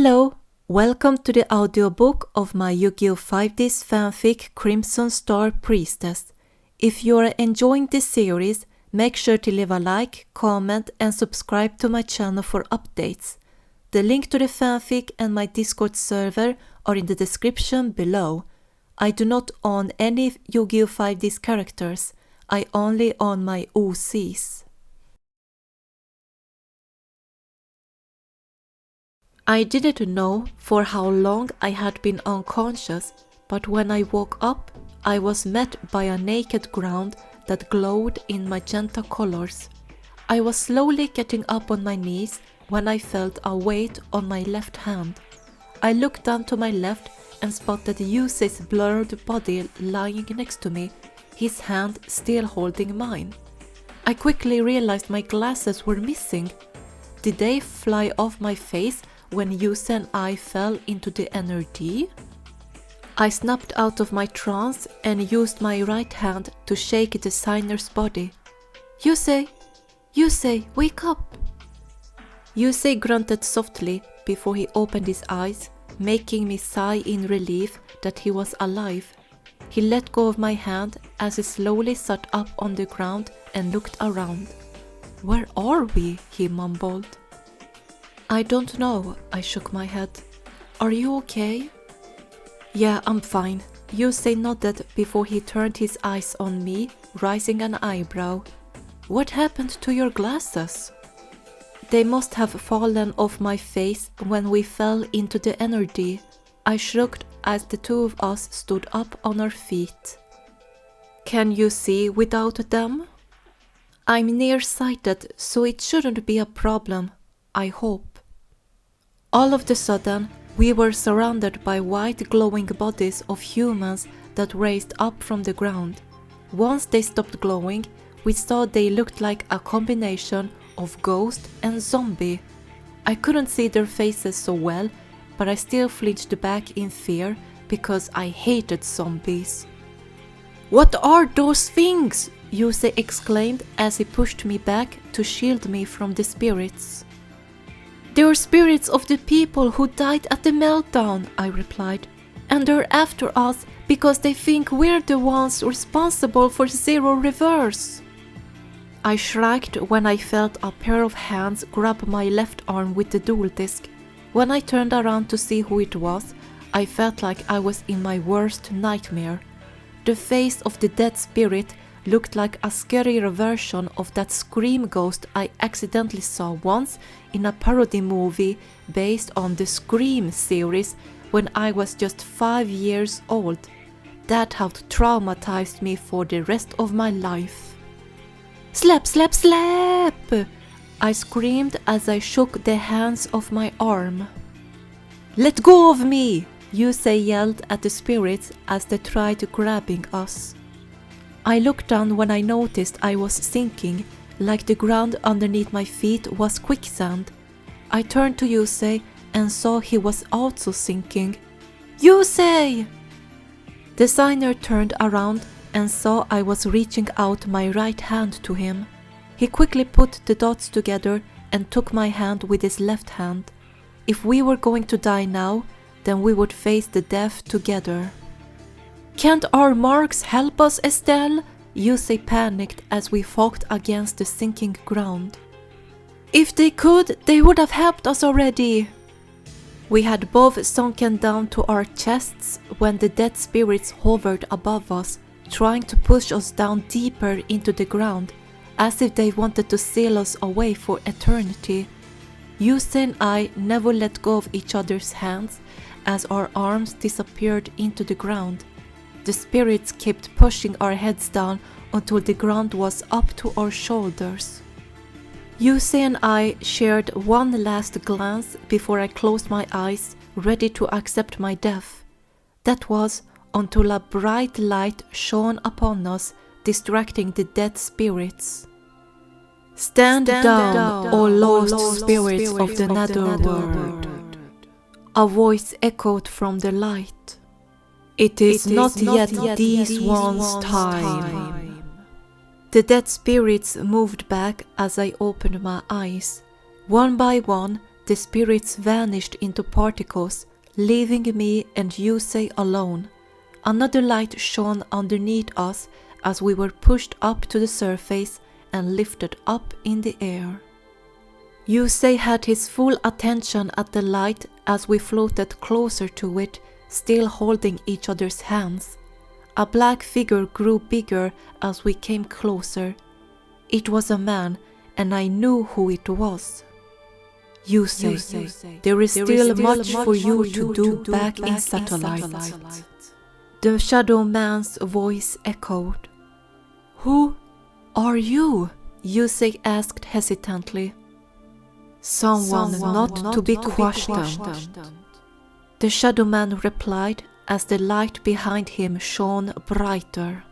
Hello, welcome to the audiobook of my Yu-Gi-Oh! 5Ds fanfic Crimson Star Priestess. If you are enjoying this series, make sure to leave a like, comment and subscribe to my channel for updates. The link to the fanfic and my Discord server are in the description below. I do not own any Yu-Gi-Oh! 5Ds characters, I only own my OCs. I didn't know for how long I had been unconscious, but when I woke up, I was met by a naked ground that glowed in magenta colors. I was slowly getting up on my knees when I felt a weight on my left hand. I looked down to my left and spotted Yusei's blurred body lying next to me, his hand still holding mine. I quickly realized my glasses were missing. Did they fly off my face when Yusei and I fell into the energy? I snapped out of my trance and used my right hand to shake the designer's body. Yusei! Yusei, wake up! Yusei grunted softly before he opened his eyes, making me sigh in relief that he was alive. He let go of my hand as he slowly sat up on the ground and looked around. Where are we? He mumbled. I don't know, I shook my head. Are you okay? Yeah, I'm fine. Yusei nodded before he turned his eyes on me, raising an eyebrow. What happened to your glasses? They must have fallen off my face when we fell into the energy. I shrugged as the two of us stood up on our feet. Can you see without them? I'm nearsighted, so it shouldn't be a problem, I hope. All of a sudden, we were surrounded by white glowing bodies of humans that raised up from the ground. Once they stopped glowing, we saw they looked like a combination of ghost and zombie. I couldn't see their faces so well, but I still flinched back in fear because I hated zombies. What are those things? Yusei exclaimed as he pushed me back to shield me from the spirits. They are spirits of the people who died at the meltdown, I replied, and they're after us because they think we're the ones responsible for Zero Reverse. I shrugged when I felt a pair of hands grab my left arm with the dual disc. When I turned around to see who it was, I felt like I was in my worst nightmare. The face of the dead spirit looked like a scarier version of that Scream ghost I accidentally saw once in a parody movie based on the Scream series when I was just 5 years old. That had traumatized me for the rest of my life. Slap, slap, slap! I screamed as I shook the hands of my arm. Let go of me! Yusei yelled at the spirits as they tried grabbing us. I looked down when I noticed I was sinking, like the ground underneath my feet was quicksand. I turned to Yusei and saw he was also sinking. Yusei! The designer turned around and saw I was reaching out my right hand to him. He quickly put the dots together and took my hand with his left hand. If we were going to die now, then we would face the death together. Can't our marks help us, Estelle? Yusei panicked as we fought against the sinking ground. If they could, they would have helped us already. We had both sunken down to our chests when the dead spirits hovered above us, trying to push us down deeper into the ground, as if they wanted to seal us away for eternity. Yusei and I never let go of each other's hands as our arms disappeared into the ground. The spirits kept pushing our heads down until the ground was up to our shoulders. Yusei and I shared one last glance before I closed my eyes, ready to accept my death. That was until a bright light shone upon us, distracting the dead spirits. Stand down, O lost spirits of the netherworld. A voice echoed from the light. It is not yet these ones' time. The dead spirits moved back as I opened my eyes. One by one, the spirits vanished into particles, leaving me and Yusei alone. Another light shone underneath us as we were pushed up to the surface and lifted up in the air. Yusei had his full attention at the light as we floated closer to it, still holding each other's hands. A black figure grew bigger as we came closer. It was a man, and I knew who it was. Yusei, there is still much for you to do back in Satellite. The shadow man's voice echoed. Who are you? Yusei asked hesitantly. Someone not to be questioned. The shadow man replied as the light behind him shone brighter.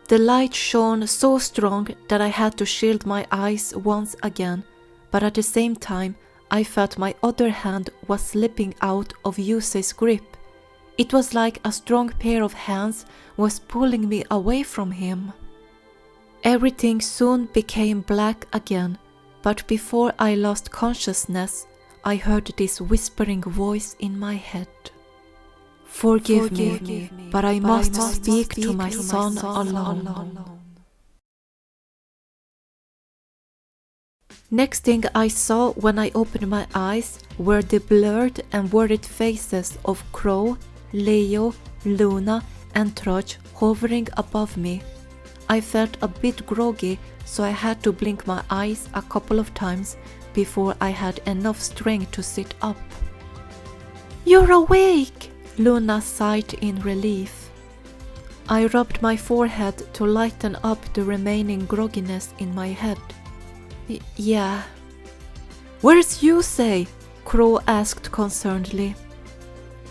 The light shone so strong that I had to shield my eyes once again, but at the same time I felt my other hand was slipping out of Yusei's grip. It was like a strong pair of hands was pulling me away from him. Everything soon became black again, but before I lost consciousness, I heard this whispering voice in my head. Forgive me, but I must speak to my son alone. Next thing I saw when I opened my eyes were the blurred and worried faces of Crow, Leo, Luna and Trudge hovering above me. I felt a bit groggy, so I had to blink my eyes a couple of times before I had enough strength to sit up. You're awake! Luna sighed in relief. I rubbed my forehead to lighten up the remaining grogginess in my head. Yeah. Where's Yusei? Crow asked concernedly.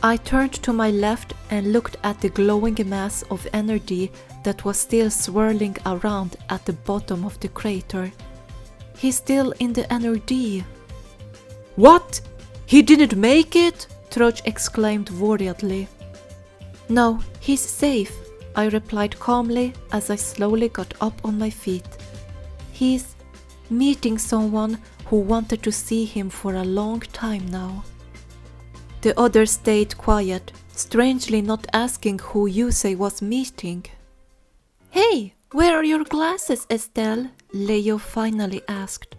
I turned to my left and looked at the glowing mass of energy that was still swirling around at the bottom of the crater. He's still in the energy. What? He didn't make it? Trudge exclaimed worriedly. No, he's safe, I replied calmly as I slowly got up on my feet. He's meeting someone who wanted to see him for a long time now. The others stayed quiet, strangely not asking who Yusei was meeting. Hey, where are your glasses, Estelle? Leo finally asked.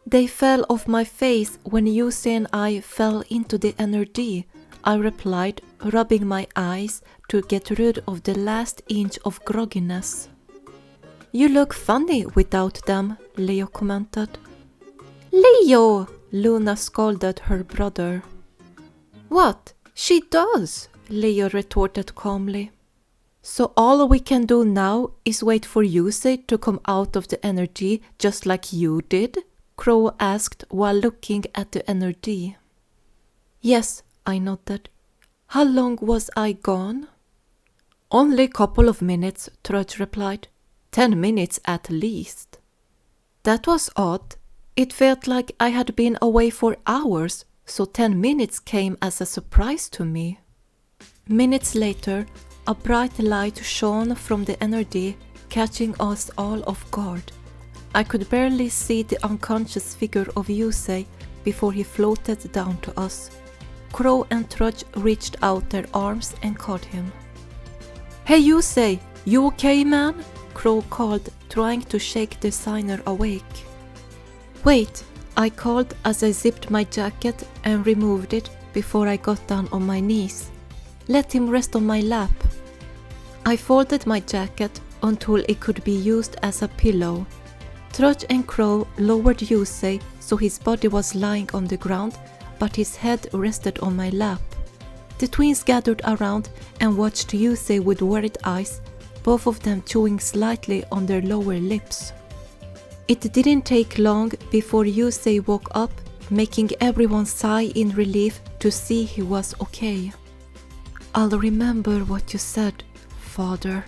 They fell off my face when Yusei and I fell into the energy, I replied, rubbing my eyes to get rid of the last inch of grogginess. You look funny without them, Leo commented. Leo! Luna scolded her brother. What? She does, Leo retorted calmly. So all we can do now is wait for Yusei to come out of the energy just like you did? Crow asked while looking at the energy. Yes, I nodded. How long was I gone? Only a couple of minutes, Trudge replied. 10 minutes at least. That was odd. It felt like I had been away for hours, so 10 minutes came as a surprise to me. Minutes later, a bright light shone from the energy, catching us all off guard. I could barely see the unconscious figure of Yusei before he floated down to us. Crow and Trudge reached out their arms and caught him. Hey Yusei, you okay, man? Crow called, trying to shake the signer awake. Wait, I called as I zipped my jacket and removed it before I got down on my knees. Let him rest on my lap. I folded my jacket until it could be used as a pillow. Trudge and Crow lowered Yusei so his body was lying on the ground, but his head rested on my lap. The twins gathered around and watched Yusei with worried eyes, both of them chewing slightly on their lower lips. It didn't take long before Yusei woke up, making everyone sigh in relief to see he was okay. I'll remember what you said, Father,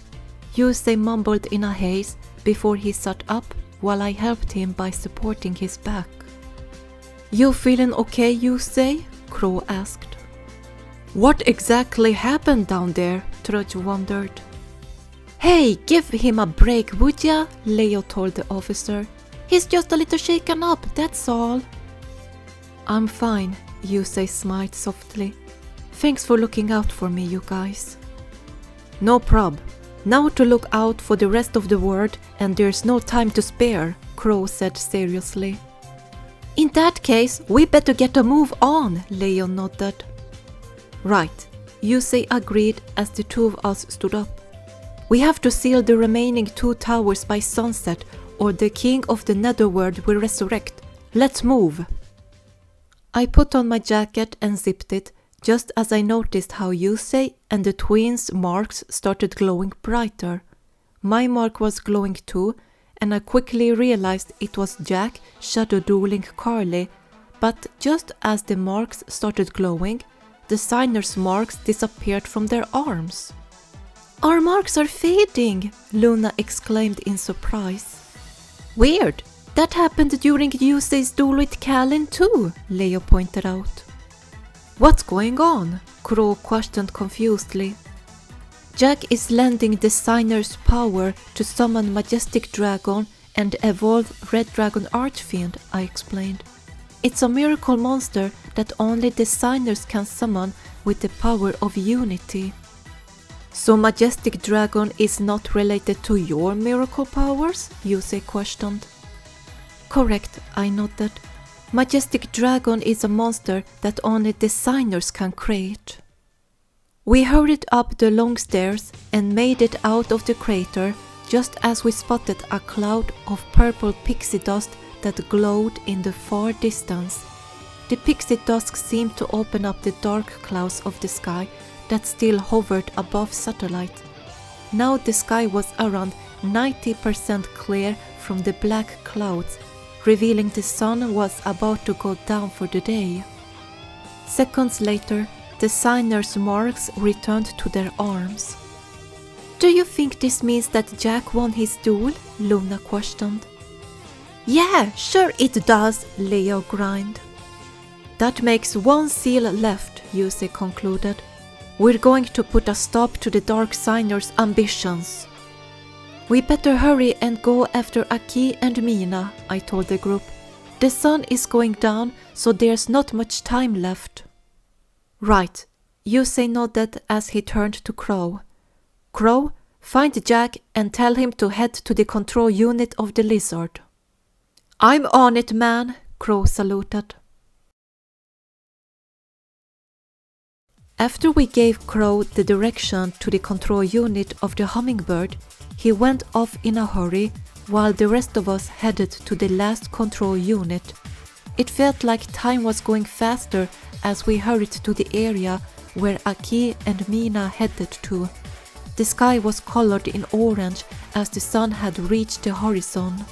Yusei mumbled in a haze before he sat up while I helped him by supporting his back. You feeling okay, Yusei? Crow asked. What exactly happened down there? Trudge wondered. Hey, give him a break, would ya? Leo told the officer. He's just a little shaken up, that's all. I'm fine, Yusei smiled softly. Thanks for looking out for me, you guys. No prob. Now to look out for the rest of the world, and there's no time to spare, Crow said seriously. In that case, we better get a move on, Leo nodded. Right, Yusei agreed as the two of us stood up. We have to seal the remaining 2 towers by sunset, or the king of the netherworld will resurrect. Let's move. I put on my jacket and zipped it, just as I noticed how Yusei and the twins' marks started glowing brighter. My mark was glowing too, and I quickly realized it was Jack shadow-dueling Carly, but just as the marks started glowing, the signers' marks disappeared from their arms. Our marks are fading, Luna exclaimed in surprise. Weird, that happened during Yusei's duel with Kalin too, Leo pointed out. What's going on? Crow questioned confusedly. Jack is lending the signer's power to summon Majestic Dragon and evolve Red Dragon Archfiend, I explained. It's a miracle monster that only the signers can summon with the power of unity. So Majestic Dragon is not related to your miracle powers? Yusei questioned. Correct, I nodded. Majestic Dragon is a monster that only designers can create. We hurried up the long stairs and made it out of the crater just as we spotted a cloud of purple pixie dust that glowed in the far distance. The pixie dust seemed to open up the dark clouds of the sky that still hovered above satellite. Now the sky was around 90% clear from the black clouds, revealing the sun was about to go down for the day. Seconds later, the signers' marks returned to their arms. Do you think this means that Jack won his duel? Luna questioned. Yeah, sure it does, Leo grinned. That makes 1 seal left, Yusei concluded. We're going to put a stop to the Dark Signers' ambitions. We better hurry and go after Aki and Mina, I told the group. The sun is going down, so there's not much time left. Right, Yusei nodded as he turned to Crow. Crow, find Jack and tell him to head to the control unit of the lizard. I'm on it, man, Crow saluted. After we gave Crow the direction to the control unit of the hummingbird, he went off in a hurry while the rest of us headed to the last control unit. It felt like time was going faster as we hurried to the area where Aki and Mina headed to. The sky was colored in orange as the sun had reached the horizon.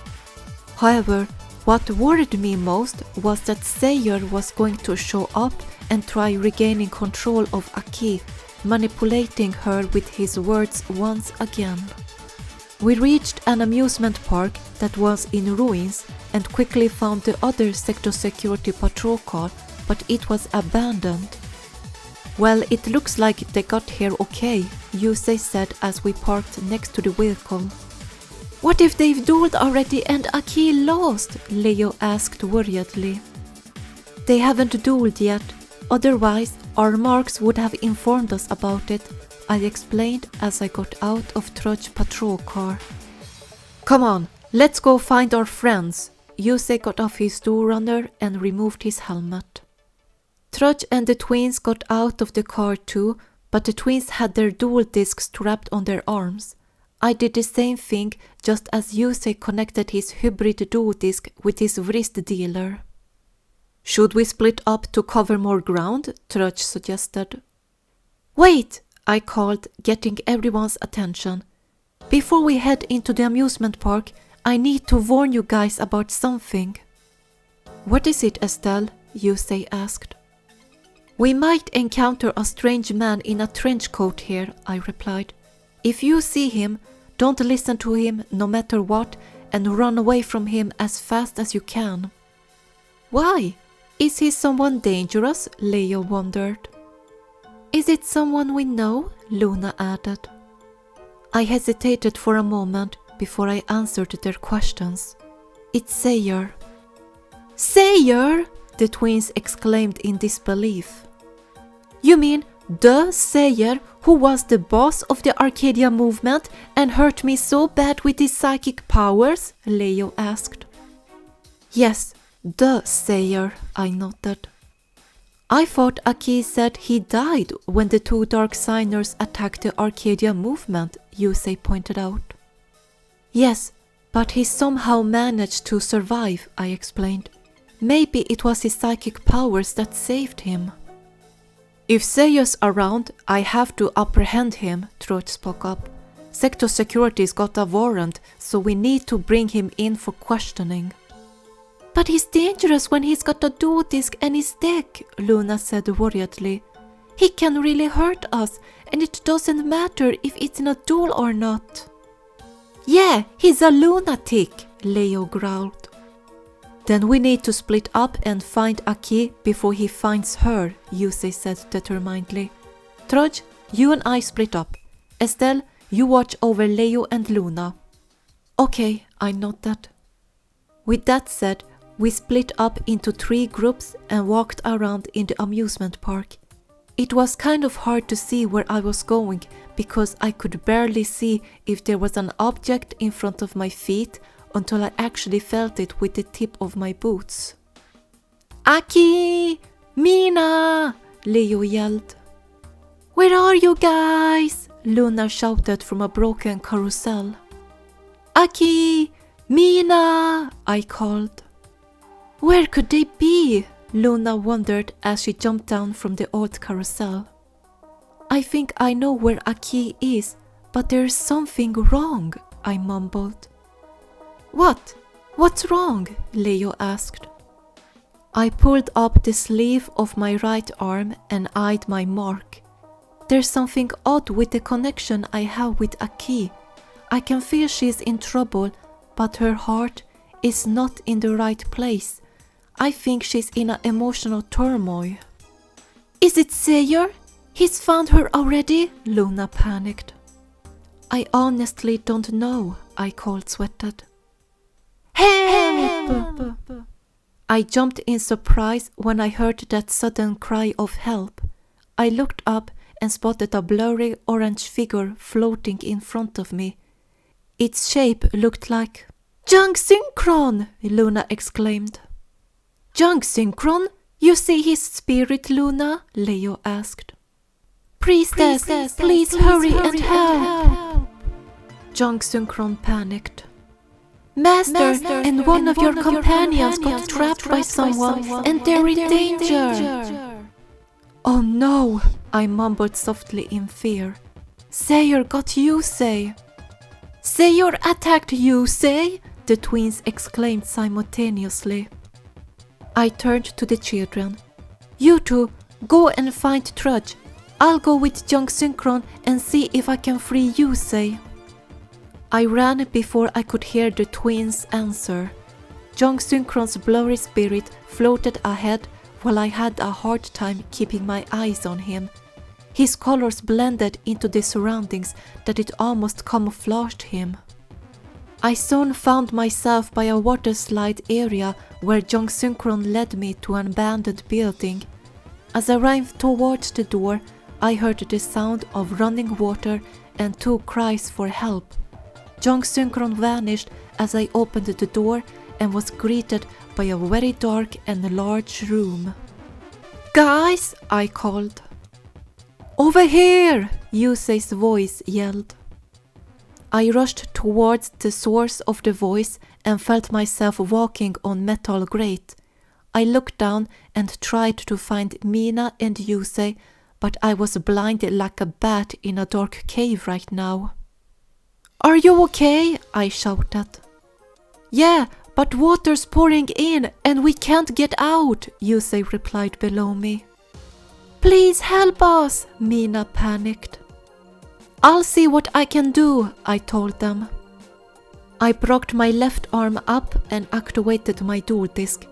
However, what worried me most was that Sayer was going to show up and try regaining control of Aki, manipulating her with his words once again. We reached an amusement park that was in ruins and quickly found the other sector security patrol car, but it was abandoned. Well, it looks like they got here okay, Yusei said as we parked next to the vehicle. What if they've dueled already and Aki lost? Leo asked worriedly. They haven't dueled yet. Otherwise, our marks would have informed us about it, I explained as I got out of Trudge's patrol car. Come on, let's go find our friends. Yusei got off his dual runner and removed his helmet. Trudge and the twins got out of the car too, but the twins had their dual discs strapped on their arms. I did the same thing just as Yusei connected his hybrid dual disc with his wrist dealer. Should we split up to cover more ground? Trudge suggested. Wait, I called, getting everyone's attention. Before we head into the amusement park, I need to warn you guys about something. What is it, Estelle? Yusei asked. We might encounter a strange man in a trench coat here, I replied. If you see him, don't listen to him no matter what and run away from him as fast as you can. Why? Is he someone dangerous? Leo wondered. Is it someone we know? Luna added. I hesitated for a moment before I answered their questions. It's Sayer. Sayer! the twins exclaimed in disbelief. You mean the Sayer who was the boss of the Arcadia movement and hurt me so bad with his psychic powers? Leo asked. Yes, the Sayer, I nodded. I thought Aki said he died when the two Dark Signers attacked the Arcadia movement, Yusei pointed out. Yes, but he somehow managed to survive, I explained. Maybe it was his psychic powers that saved him. If Seiya's around, I have to apprehend him, Trudge spoke up. Sector Security's got a warrant, so we need to bring him in for questioning. But he's dangerous when he's got a dual disc and his deck, Luna said worriedly. He can really hurt us, and it doesn't matter if it's in a duel or not. Yeah, he's a lunatic, Leo growled. Then we need to split up and find Aki before he finds her, Yusei said determinedly. Trudge, you and I split up. Estelle, you watch over Leo and Luna. Okay, I nodded. With that said, we split up into 3 groups and walked around in the amusement park. It was kind of hard to see where I was going because I could barely see if there was an object in front of my feet until I actually felt it with the tip of my boots. Aki! Mina! Leo yelled. Where are you guys? Luna shouted from a broken carousel. Aki! Mina! I called. Where could they be? Luna wondered as she jumped down from the old carousel. I think I know where Aki is, but there's something wrong, I mumbled. What? What's wrong? Leo asked. I pulled up the sleeve of my right arm and eyed my mark. There's something odd with the connection I have with Aki. I can feel she's in trouble, but her heart is not in the right place. I think she's in an emotional turmoil. Is it Sayer? He's found her already? Luna panicked. I honestly don't know, I cold-sweated. Help! I jumped in surprise when I heard that sudden cry of help. I looked up and spotted a blurry orange figure floating in front of me. Its shape looked like... Junk Synchron! Luna exclaimed. Junk Synchron? You see his spirit, Luna? Leo asked. Priestess, please hurry and help! Junk Synchron panicked. Master and one of your companions got trapped by someone and they're in danger. Oh no, I mumbled softly in fear. Sayer got Yusei. Sayer attacked Yusei? The twins exclaimed simultaneously. I turned to the children. You two, go and find Trudge. I'll go with Junk Synchron and see if I can free Yusei. I ran before I could hear the twins answer. Junk Synchron's blurry spirit floated ahead while I had a hard time keeping my eyes on him. His colors blended into the surroundings that it almost camouflaged him. I soon found myself by a water slide area where Junk Synchron led me to an abandoned building. As I ran towards the door, I heard the sound of running water and 2 cries for help. Junk Synchron vanished as I opened the door and was greeted by a very dark and large room. Guys, I called. Over here, Yusei's voice yelled. I rushed towards the source of the voice and felt myself walking on metal grate. I looked down and tried to find Mina and Yusei, but I was blind like a bat in a dark cave right now. Are you okay? I shouted. Yeah, but water's pouring in and we can't get out, Yusei replied below me. Please help us, Mina panicked. I'll see what I can do, I told them. I brought my left arm up and activated my dual disc.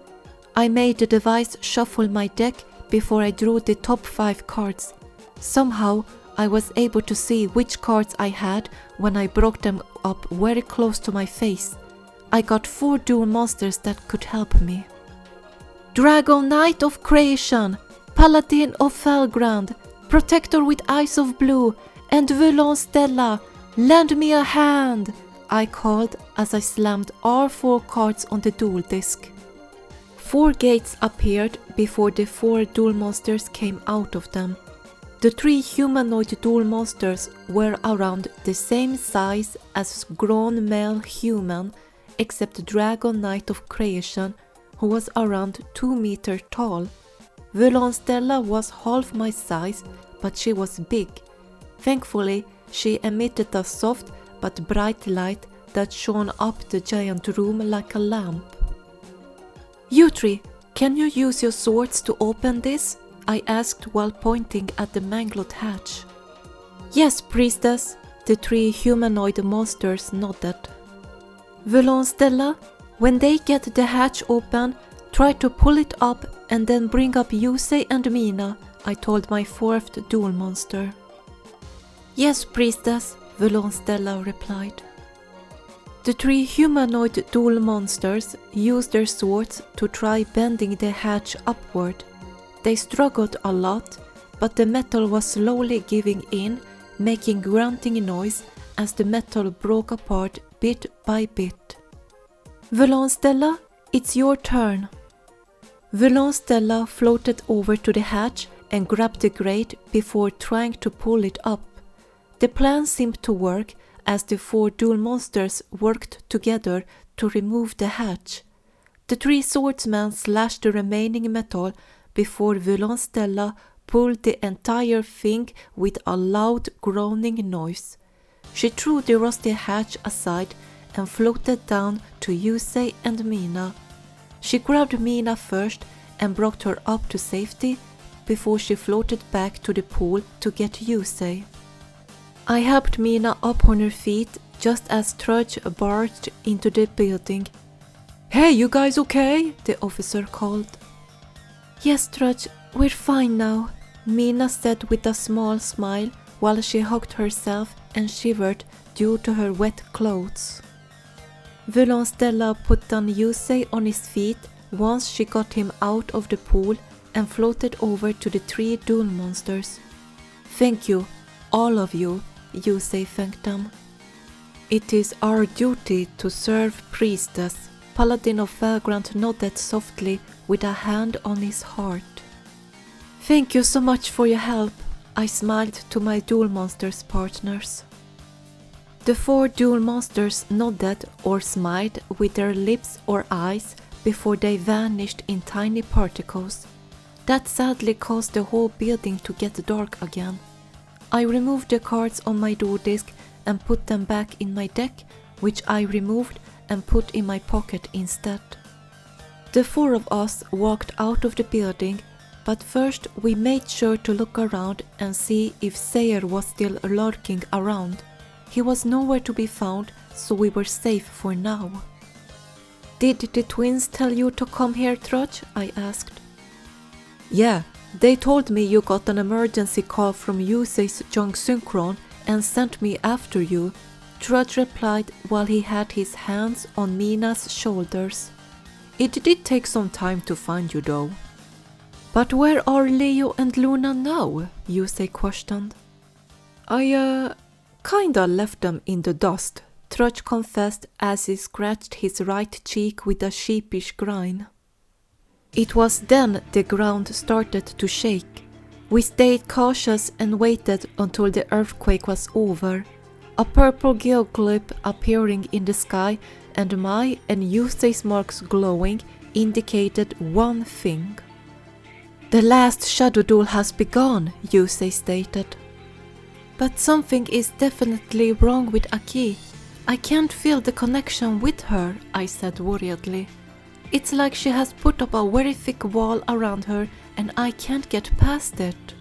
I made the device shuffle my deck before I drew the top 5 cards. Somehow, I was able to see which cards I had when I brought them up very close to my face. I got 4 dual monsters that could help me. Dragon Knight of Creation, Paladin of Felgrand, Protector with Eyes of Blue, and Vulon Stella, lend me a hand, I called as I slammed all 4 cards on the duel disc. 4 gates appeared before the 4 duel monsters came out of them. The 3 humanoid duel monsters were around the same size as grown male human, except Dragon Knight of Creation, who was around 2 meters tall. Vulon Stella was half my size, but she was big. Thankfully, she emitted a soft but bright light that shone up the giant room like a lamp. You 3, can you use your swords to open this? I asked while pointing at the mangled hatch. Yes, priestess, the 3 humanoid monsters nodded. Vulon Stella, when they get the hatch open, try to pull it up and then bring up Yusei and Mina, I told my 4th duel monster. Yes, priestess, Vulon Stella replied. The 3 humanoid duel monsters used their swords to try bending the hatch upward. They struggled a lot, but the metal was slowly giving in, making grunting noise as the metal broke apart bit by bit. Vulon Stella, it's your turn. Vulon Stella floated over to the hatch and grabbed the grate before trying to pull it up. The plan seemed to work as the 4 duel monsters worked together to remove the hatch. The 3 swordsmen slashed the remaining metal before Vulon Stella pulled the entire thing with a loud groaning noise. She threw the rusty hatch aside and floated down to Yusei and Mina. She grabbed Mina first and brought her up to safety before she floated back to the pool to get Yusei. I helped Mina up on her feet just as Trudge barged into the building. Hey, you guys okay? The officer called. Yes, Trudge, we're fine now, Mina said with a small smile while she hugged herself and shivered due to her wet clothes. Vulon Stella put down Yusei on his feet once she got him out of the pool and floated over to the 3 duel monsters. Thank you, all of you, Yusei thanked them. It is our duty to serve Priestess, Paladin of Felgrand nodded softly with a hand on his heart. Thank you so much for your help, I smiled to my duel monsters partners. The 4 duel monsters nodded or smiled with their lips or eyes before they vanished in tiny particles. That sadly caused the whole building to get dark again. I removed the cards on my duel disc and put them back in my deck, which I removed and put in my pocket instead. The 4 of us walked out of the building, but first we made sure to look around and see if Sayer was still lurking around. He was nowhere to be found, so we were safe for now. Did the twins tell you to come here, Trudge? I asked. Yeah, they told me you got an emergency call from Yusei's Jung Synchron and sent me after you, Trudge replied while he had his hands on Mina's shoulders. It did take some time to find you though. But where are Leo and Luna now? Yusei questioned. I kinda left them in the dust, Trudge confessed as he scratched his right cheek with a sheepish grin. It was then the ground started to shake. We stayed cautious and waited until the earthquake was over. A purple geoglyph appearing in the sky and my and Yusei's marks glowing indicated one thing. The last shadow duel has begun, Yusei stated. But something is definitely wrong with Aki. I can't feel the connection with her, I said worriedly. It's like she has put up a very thick wall around her and I can't get past it.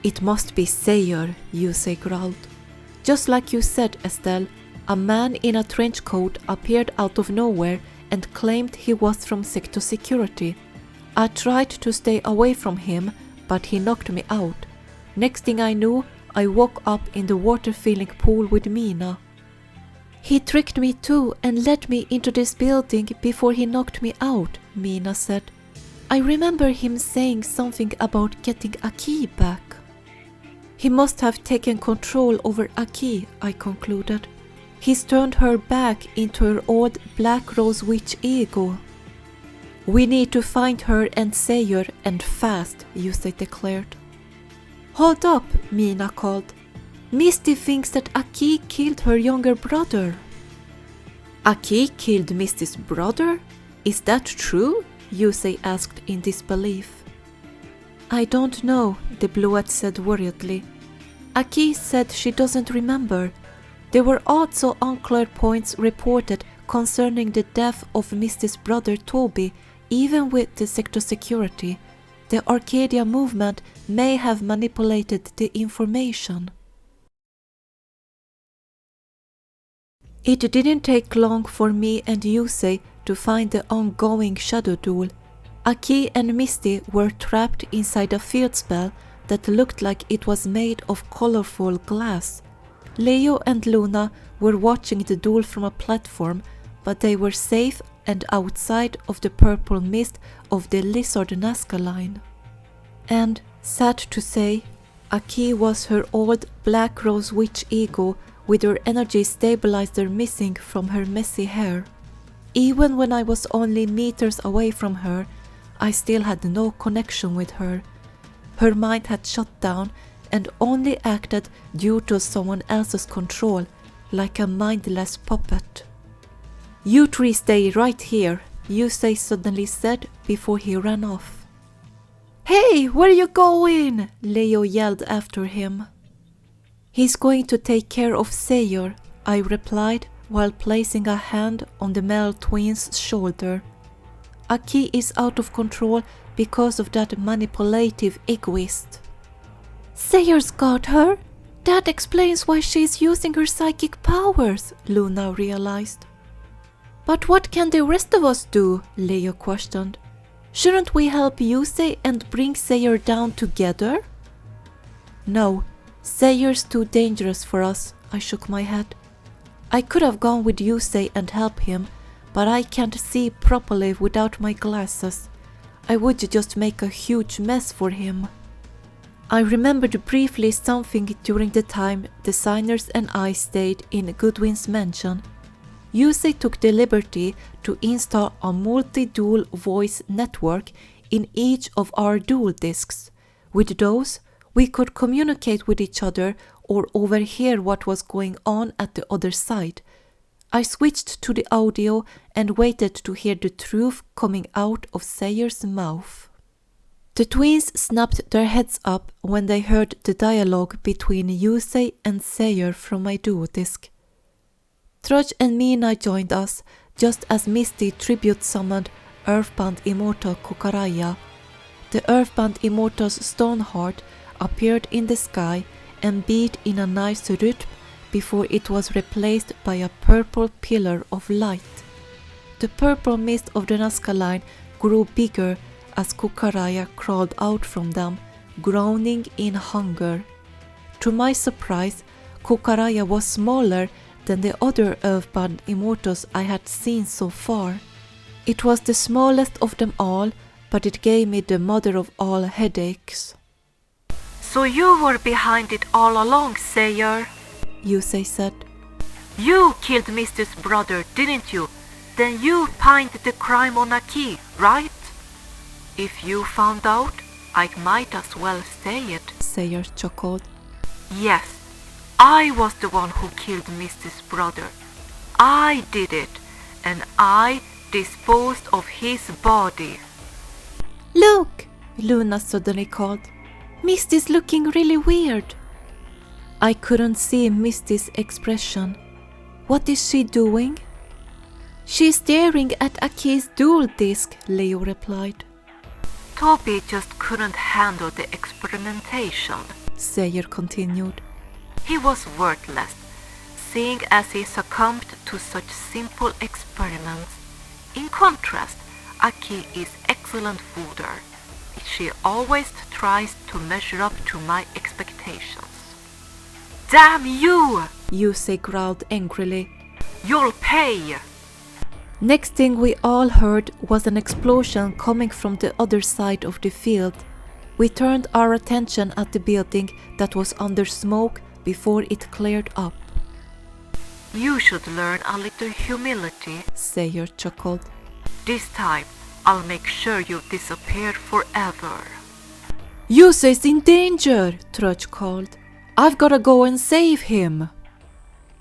It must be Sayer, Yusei growled. Just like you said, Estelle, a man in a trench coat appeared out of nowhere and claimed he was from Sector Security. I tried to stay away from him, but he knocked me out. Next thing I knew, I woke up in the water-filling pool with Mina. He tricked me too and led me into this building before he knocked me out, Mina said. I remember him saying something about getting Aki back. He must have taken control over Aki, I concluded. He's turned her back into her old Black Rose Witch ego. We need to find her and Sayer, and fast, Yusei declared. Hold up, Mina called. Misty thinks that Aki killed her younger brother. Aki killed Misty's brother? Is that true? Yusei asked in disbelief. I don't know, the Bluette said worriedly. Aki said she doesn't remember. There were also unclear points reported concerning the death of Misty's brother Toby, even with the sector security. The Arcadia movement may have manipulated the information. It didn't take long for me and Yusei to find the ongoing shadow duel. Aki and Misty were trapped inside a field spell that looked like it was made of colorful glass. Leo and Luna were watching the duel from a platform, but they were safe and outside of the purple mist of the Lizard Nazca line. And, sad to say, Aki was her old Black Rose Witch ego with her energy stabilizer missing from her messy hair. Even when I was only meters away from her, I still had no connection with her. Her mind had shut down and only acted due to someone else's control, like a mindless puppet. You three stay right here, Yusei suddenly said before he ran off. Hey, where are you going? Leo yelled after him. He's going to take care of Sayer, I replied while placing a hand on the Mel twins' shoulder. Aki is out of control because of that manipulative egoist. Sayer's got her? That explains why she's using her psychic powers, Luna realized. But what can the rest of us do? Leo questioned. Shouldn't we help Yusei and bring Sayer down together? No, Sayer's too dangerous for us, I shook my head. I could have gone with Yusei and helped him, but I can't see properly without my glasses. I would just make a huge mess for him. I remembered briefly something during the time designers and I stayed in Goodwin's mansion. Yusei took the liberty to install a multi-dual voice network in each of our dual discs. With those, we could communicate with each other or overhear what was going on at the other side. I switched to the audio and waited to hear the truth coming out of Sayer's mouth. The twins snapped their heads up when they heard the dialogue between Yusei and Sayer from my duo disc. Trudge and Mina joined us just as Misty tribute summoned Earthbound Immortal Kukaraya. The Earthbound Immortal's stone heart appeared in the sky and beat in a nice rhythm before it was replaced by a purple pillar of light. The purple mist of the Nazca line grew bigger as Kukaraya crawled out from them, groaning in hunger. To my surprise, Kukaraya was smaller than the other Earthbound Immortals I had seen so far. It was the smallest of them all, but it gave me the mother of all headaches. So you were behind it all along, Sayer, Yusei said. You killed Misty's brother, didn't you? Then you pinned the crime on Aki, right? If you found out, I might as well say it, Sayer chuckled. Yes, I was the one who killed Misty's brother. I did it, and I disposed of his body. Look, Luna suddenly called. Misty's looking really weird. I couldn't see Misty's expression. What is she doing? She's staring at Aki's dual disc, Leo replied. Toby just couldn't handle the experimentation, Sayer continued. He was worthless, seeing as he succumbed to such simple experiments. In contrast, Aki is excellent fodder. She always tries to measure up to my expectations. Damn you! Yusei growled angrily. You'll pay! Next thing we all heard was an explosion coming from the other side of the field. We turned our attention at the building that was under smoke before it cleared up. You should learn a little humility, Sayer chuckled. This time, I'll make sure you disappear forever. Yusei's in danger, Trudge called. I've gotta go and save him.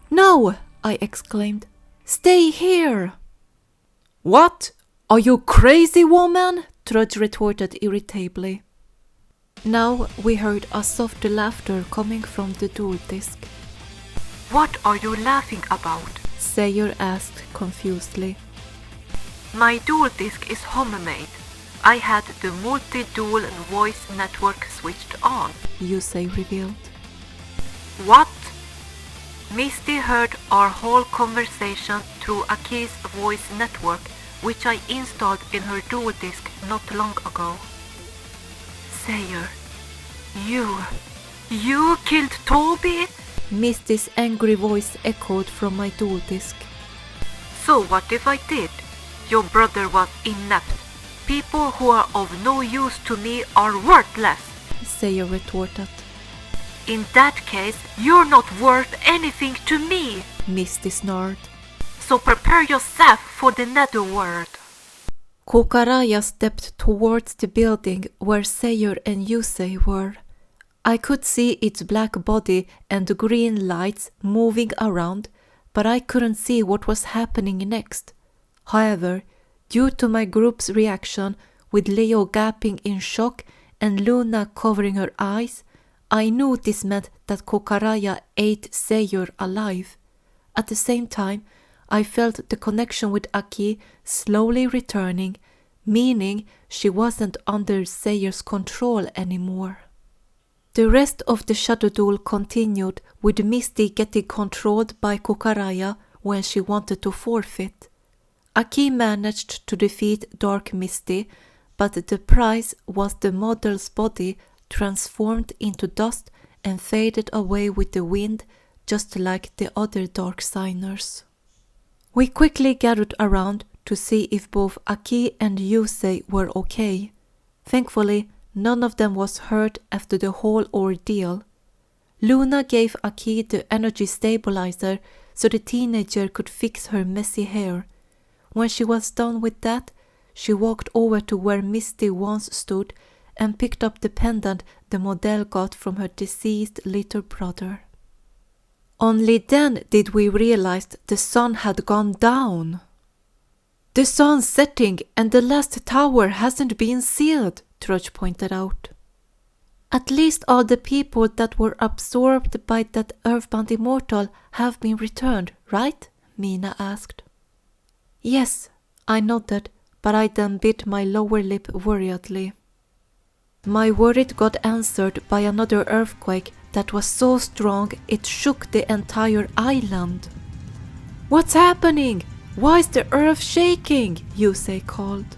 No, I exclaimed. Stay here. What? Are you crazy, woman? Trudge retorted irritably. Now we heard a soft laughter coming from the dual disc. What are you laughing about? Sayer asked confusedly. My dual disc is homemade. I had the multi-dual voice network switched on, Yusei revealed. What? Misty heard our whole conversation through Aki's voice network, which I installed in her dual disc not long ago. Sayer, you killed Toby? Misty's angry voice echoed from my dual disc. So what if I did? Your brother was inept. People who are of no use to me are worthless, Sayer retorted. In that case, you're not worth anything to me, Misty snarled. So prepare yourself for the netherworld. Kokaraya stepped towards the building where Sayer and Yusei were. I could see its black body and the green lights moving around, but I couldn't see what was happening next. However, due to my group's reaction, with Leo gaping in shock and Luna covering her eyes, I knew this meant that Kokaraya ate Sayer alive. At the same time, I felt the connection with Aki slowly returning, meaning she wasn't under Sayer's control anymore. The rest of the Shadow Duel continued, with Misty getting controlled by Kokaraya when she wanted to forfeit. Aki managed to defeat Dark Misty, but the prize was the model's body transformed into dust and faded away with the wind, just like the other Dark Signers. We quickly gathered around to see if both Aki and Yusei were okay. Thankfully, none of them was hurt after the whole ordeal. Luna gave Aki the energy stabilizer so the teenager could fix her messy hair. When she was done with that, she walked over to where Misty once stood and picked up the pendant the model got from her deceased little brother. Only then did we realize the sun had gone down. The sun's setting and the last tower hasn't been sealed, Trudge pointed out. At least all the people that were absorbed by that earthbound immortal have been returned, right? Mina asked. Yes, I nodded, but I then bit my lower lip worriedly. My worry got answered by another earthquake that was so strong it shook the entire island. What's happening? Why is the earth shaking? Yusei called.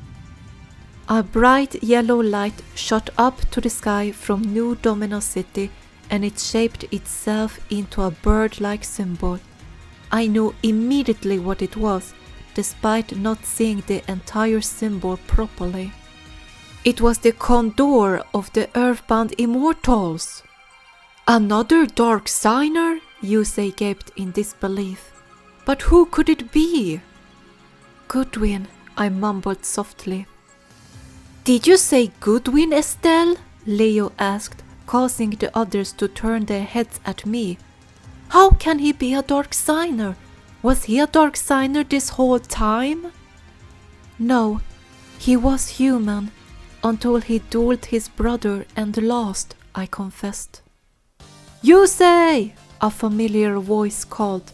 A bright yellow light shot up to the sky from New Domino City, and it shaped itself into a bird-like symbol. I knew immediately what it was, despite not seeing the entire symbol properly. It was the condor of the Earthbound Immortals. Another Dark Signer? Yusei gaped in disbelief. But who could it be? Goodwin, I mumbled softly. Did you say Goodwin, Estelle? Leo asked, causing the others to turn their heads at me. How can he be a Dark Signer? Was he a Dark Signer this whole time? No, he was human, until he dueled his brother and lost, I confessed. Yusei! A familiar voice called.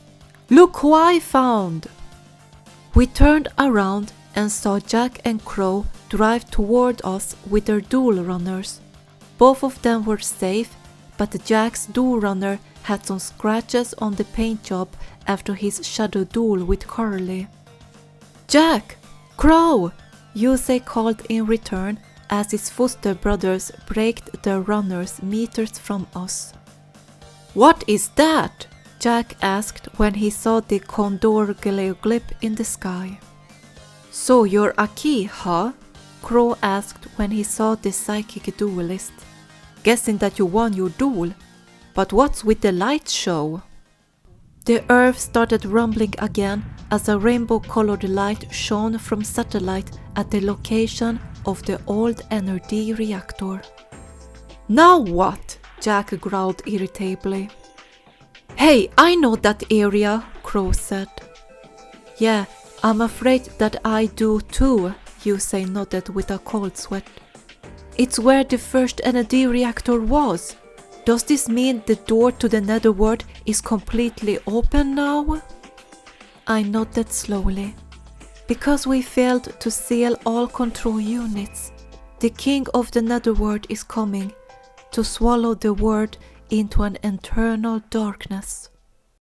Look who I found! We turned around and saw Jack and Crow drive toward us with their duel runners. Both of them were safe, but Jack's duel runner had some scratches on the paint job after his shadow duel with Curly. Jack! Crow! Yusei called in return as his foster brothers braked their runners meters from us. What is that? Jack asked when he saw the condor glyph in the sky. So you're a key, huh? Crow asked when he saw the psychic duelist. Guessing that you won your duel. But what's with the light show? The earth started rumbling again as a rainbow-colored light shone from satellite at the location of the old energy reactor. Now what? Jack growled irritably. Hey, I know that area, Crow said. Yeah, I'm afraid that I do too, Yusei nodded with a cold sweat. It's where the first energy reactor was. Does this mean the door to the netherworld is completely open now? I nodded slowly. Because we failed to seal all control units, the king of the netherworld is coming to swallow the world into an eternal darkness.